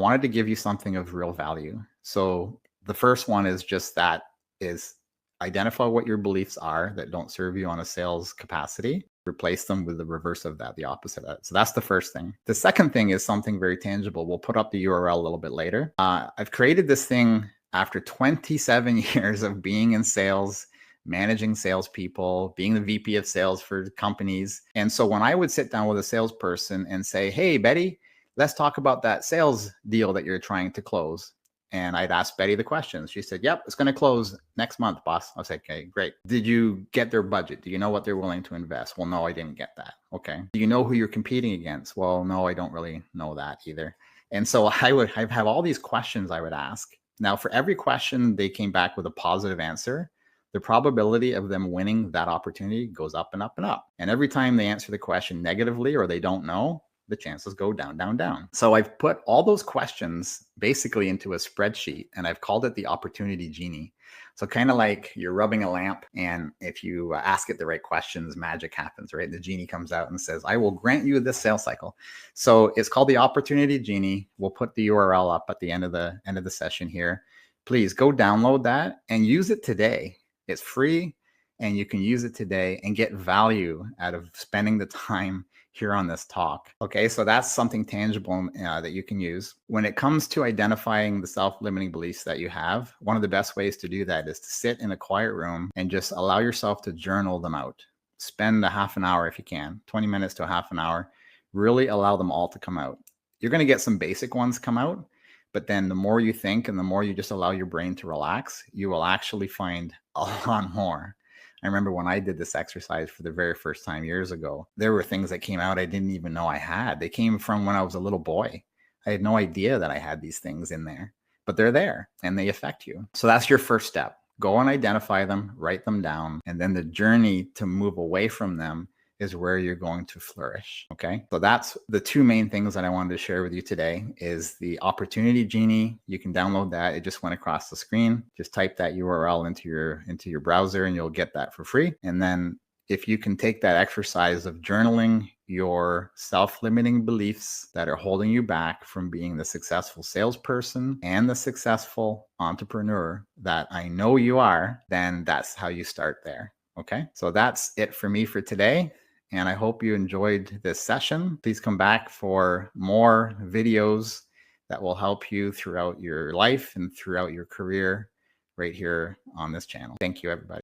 wanted to give you something of real value. So the first one is just that is identify what your beliefs are that don't serve you on a sales capacity. Replace them with the reverse of that, the opposite of that. So that's the first thing. The second thing is something very tangible. We'll put up the URL a little bit later. I've created this thing after 27 years of being in sales, managing salespeople, being the VP of sales for companies. And so when I would sit down with a salesperson and say, hey, Betty, let's talk about that sales deal that you're trying to close. And I'd ask Betty the questions. She said, yep, it's going to close next month, boss. I was like, okay, great. Did you get their budget? Do you know what they're willing to invest? Well, no, I didn't get that. Okay. Do you know who you're competing against? Well, no, I don't really know that either. And so I'd have all these questions I would ask. Now, for every question they came back with a positive answer, the probability of them winning that opportunity goes up and up and up. And every time they answer the question negatively or they don't know, the chances go down, down, down. So I've put all those questions basically into a spreadsheet and I've called it the opportunity genie. So kind of like you're rubbing a lamp and if you ask it the right questions, magic happens, right? The genie comes out and says, I will grant you this sales cycle. So it's called the opportunity genie. We'll put the URL up at the end of the session here. Please go download that and use it today. It's free and you can use it today and get value out of spending the time here on this talk. Okay, so that's something tangible that you can use. When it comes to identifying the self-limiting beliefs that you have, one of the best ways to do that is to sit in a quiet room and just allow yourself to journal them out. Spend a half an hour if you can, 20 minutes to a half an hour. Really allow them all to come out. You're going to get some basic ones come out, but then the more you think and the more you just allow your brain to relax, you will actually find a lot more. I remember when I did this exercise for the very first time years ago, there were things that came out I didn't even know I had. They came from when I was a little boy. I had no idea that I had these things in there, but they're there and they affect you. So that's your first step. Go and identify them, write them down, and then the journey to move away from them is where you're going to flourish. Okay. So that's the two main things that I wanted to share with you today is the opportunity genie. You can download that. It just went across the screen. Just type that URL into your browser and you'll get that for free. And then if you can take that exercise of journaling your self-limiting beliefs that are holding you back from being the successful salesperson and the successful entrepreneur that I know you are, then that's how you start there. Okay. So that's it for me for today. And I hope you enjoyed this session. Please come back for more videos that will help you throughout your life and throughout your career right here on this channel. Thank you, everybody.